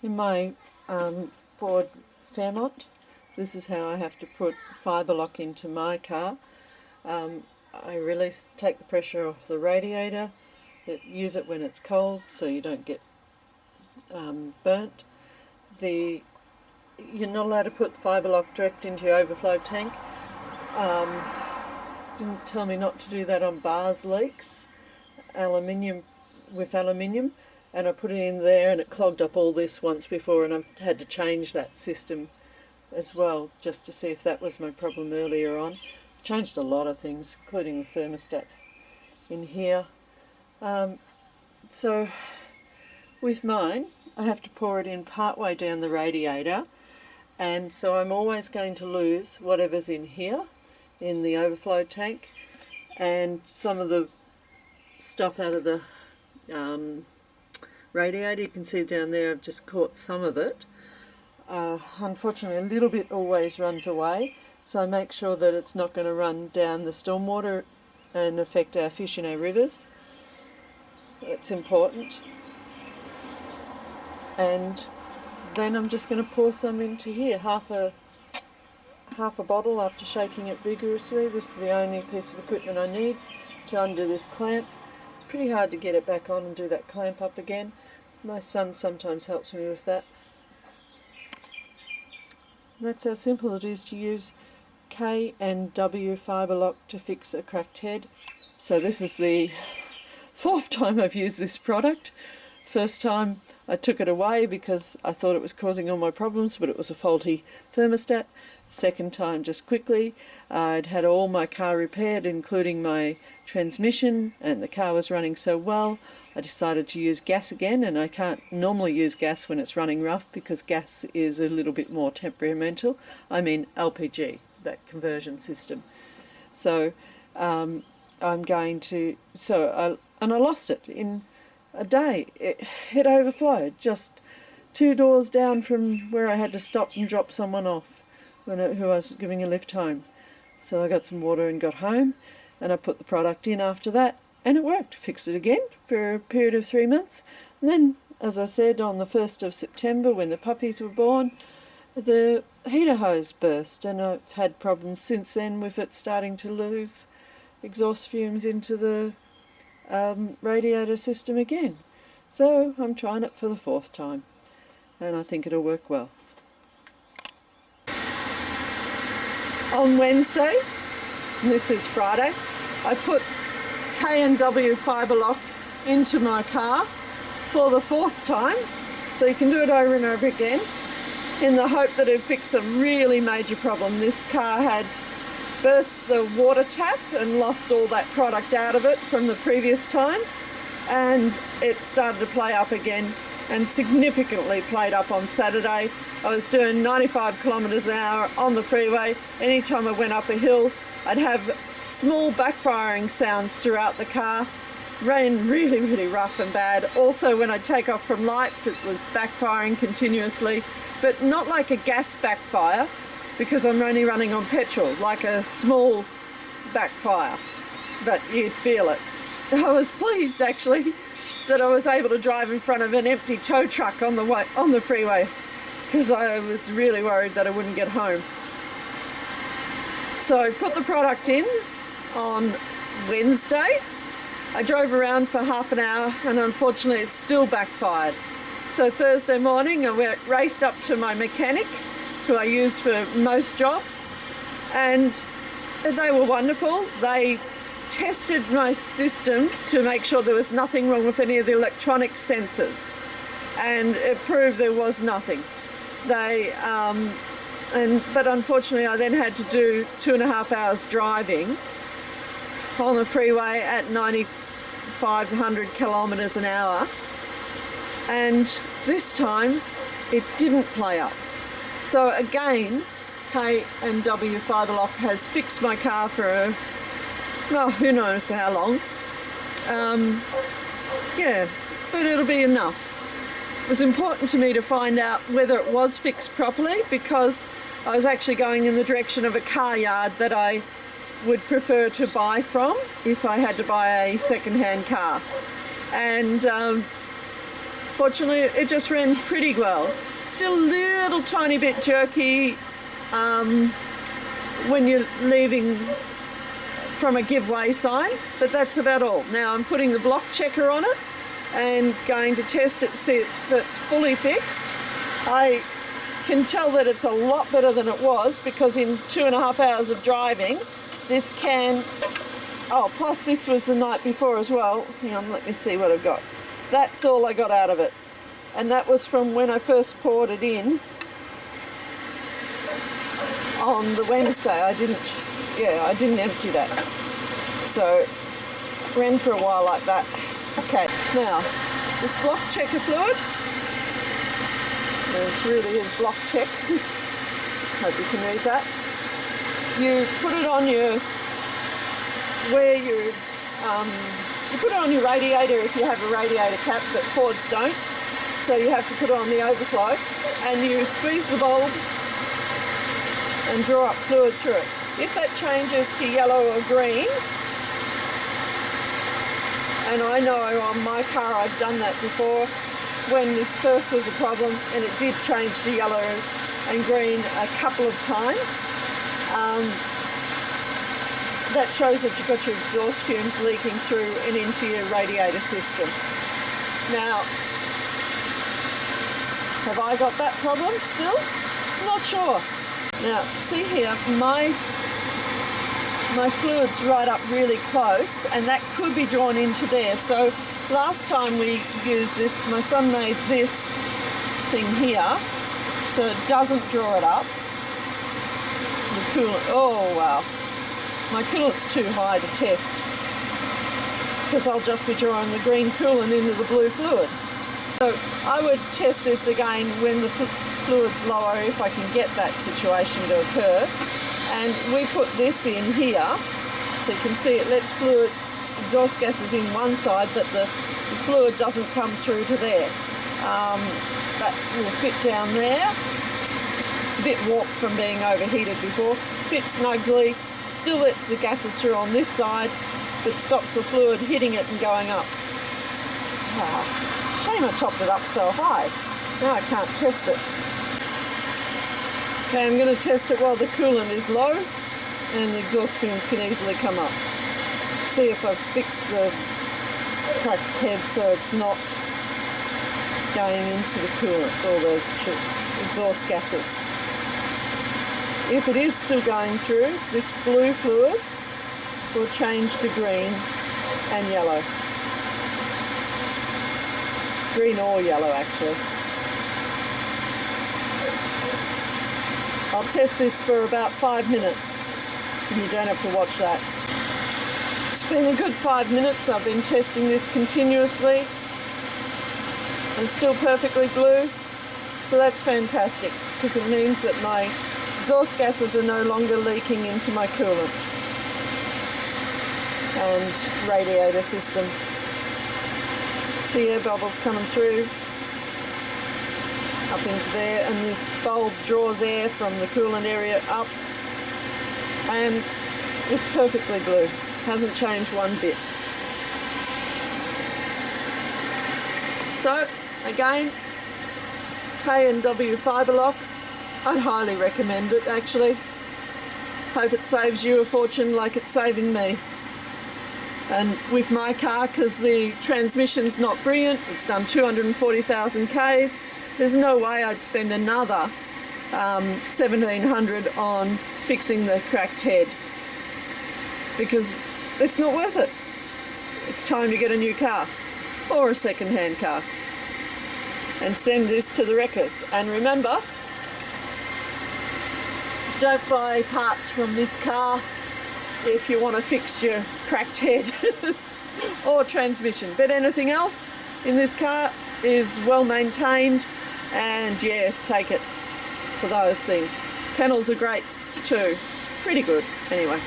In my Ford Fairmont, this is how I have to put Fibrelock into my car. I take the pressure off the radiator, use it when it's cold so you don't get burnt. You're not allowed to put Fibrelock direct into your overflow tank. Didn't tell me not to do that on bars leaks, aluminium, and I put it in there and it clogged up all this once before, and I've had to change that system as well just to see if that was my problem earlier on. Changed a lot of things, including the thermostat in here. So with mine, I have to pour it in partway down the radiator, and so I'm always going to lose whatever's in here in the overflow tank, and some of the stuff out of the radiator. You can see down there I've just caught some of it. Unfortunately, a little bit always runs away, so I make sure that it's not going to run down the stormwater and affect our fish in our rivers. It's important. And then I'm just going to pour some into here, half a bottle after shaking it vigorously. This is the only piece of equipment I need to undo this clamp. Pretty hard to get it back on and do that clamp up again. My son sometimes helps me with that. And that's how simple it is to use K and W Fibrelock to fix a cracked head. So this is the 4th time I've used this product. First time I took it away because I thought it was causing all my problems, but it was a faulty thermostat. Second time, just quickly, I'd had all my car repaired, including my transmission, and the car was running so well I decided to use gas again, and I can't normally use gas when it's running rough because gas is a little bit more temperamental. I mean LPG, that conversion system. So I lost it in a day. It overflowed just 2 doors down from where I had to stop and drop someone off who I was giving a lift home. So I got some water and got home, and I put the product in after that, and it worked. Fixed it again for a period of 3 months, and then, as I said, on the 1st of September when the puppies were born, the heater hose burst, and I've had problems since then with it starting to lose exhaust fumes into the radiator system again. So I'm trying it for the 4th time, and I think it'll work well. On Wednesday, this is Friday, I put K&W Fibrelock into my car for the 4th time, so you can do it over and over again, in the hope that it fixed a really major problem. This car had burst the water tap and lost all that product out of it from the previous times, and it started to play up again, and significantly played up on Saturday. I was doing 95 kilometres an hour on the freeway. Anytime I went up a hill, I'd have small backfiring sounds throughout the car. Ran really, really rough and bad. Also, when I'd take off from lights, it was backfiring continuously, but not like a gas backfire, because I'm only running on petrol, like a small backfire, but you'd feel it. I was pleased, actually, that I was able to drive in front of an empty tow truck on the freeway, because I was really worried that I wouldn't get home. So I put the product in on Wednesday. I drove around for half an hour, and unfortunately it still backfired. So Thursday morning I raced up to my mechanic, who I use for most jobs, and they were wonderful. They tested my system to make sure there was nothing wrong with any of the electronic sensors, and it proved there was nothing. But unfortunately I then had to do 2.5 hours driving on the freeway at 9,500 kilometres an hour, and this time it didn't play up. So again, K&W Fibrelock has fixed my car for who knows how long. Yeah, but it'll be enough. It was important to me to find out whether it was fixed properly, because I was actually going in the direction of a car yard that I would prefer to buy from if I had to buy a second-hand car. And Fortunately, it just ran pretty well. Still a little tiny bit jerky when you're leaving from a give way sign, but that's about all. Now I'm putting the block checker on it and going to test it to see if it's fully fixed. I can tell that it's a lot better than it was because in 2.5 hours of driving, this can, oh, plus this was the night before as well. Hang on, let me see what I've got. That's all I got out of it. And that was from when I first poured it in on the Wednesday. I didn't empty that. So, ran for a while like that. Okay, now, this block checker fluid, it really is block check. Hope you can read that. You put it on your, you put it on your radiator if you have a radiator cap, but Fords don't. So you have to put it on the overflow, and you squeeze the bulb and draw up fluid through it. If that changes to yellow or green, and I know on my car I've done that before when this first was a problem, and it did change to yellow and green a couple of times, that shows that you've got your exhaust fumes leaking through and into your radiator system. Now, have I got that problem still? Not sure. Now, see here, my fluid's right up really close, and that could be drawn into there. So last time we used this, my son made this thing here, so it doesn't draw it up. The coolant, oh wow. My coolant's too high to test, because I'll just be drawing the green coolant into the blue fluid. So I would test this again when the fluid's lower, if I can get that situation to occur. And we put this in here, so you can see it lets fluid, exhaust gases in one side, but the fluid doesn't come through to there. That will fit down there. It's a bit warped from being overheated before. Fits snugly, still lets the gases through on this side, but stops the fluid hitting it and going up. Shame I topped it up so high. Now I can't test it. Okay, I'm going to test it while the coolant is low and the exhaust fumes can easily come up. See if I've fixed the cracked head so it's not going into the coolant, all those exhaust gases. If it is still going through, this blue fluid will change to green and yellow. Green or yellow, actually. I'll test this for about 5 minutes, and you don't have to watch that. It's been a good 5 minutes. I've been testing this continuously, and still perfectly blue. So that's fantastic, because it means that my exhaust gases are no longer leaking into my coolant and radiator system. See air bubbles coming through up into there, and this bulb draws air from the coolant area up, and it's perfectly blue. Hasn't changed one bit. So again, K&W Fibrelock, I'd highly recommend it actually. Hope it saves you a fortune like it's saving me. And with my car, because the transmission's not brilliant, it's done 240,000 Ks, there's no way I'd spend another $1,700 on fixing the cracked head, because it's not worth it. It's time to get a new car or a second-hand car and send this to the wreckers. And remember, don't buy parts from this car if you want to fix your cracked head or transmission. But anything else in this car is well maintained, and yeah, take it for those things. Panels are great too. Pretty good anyway.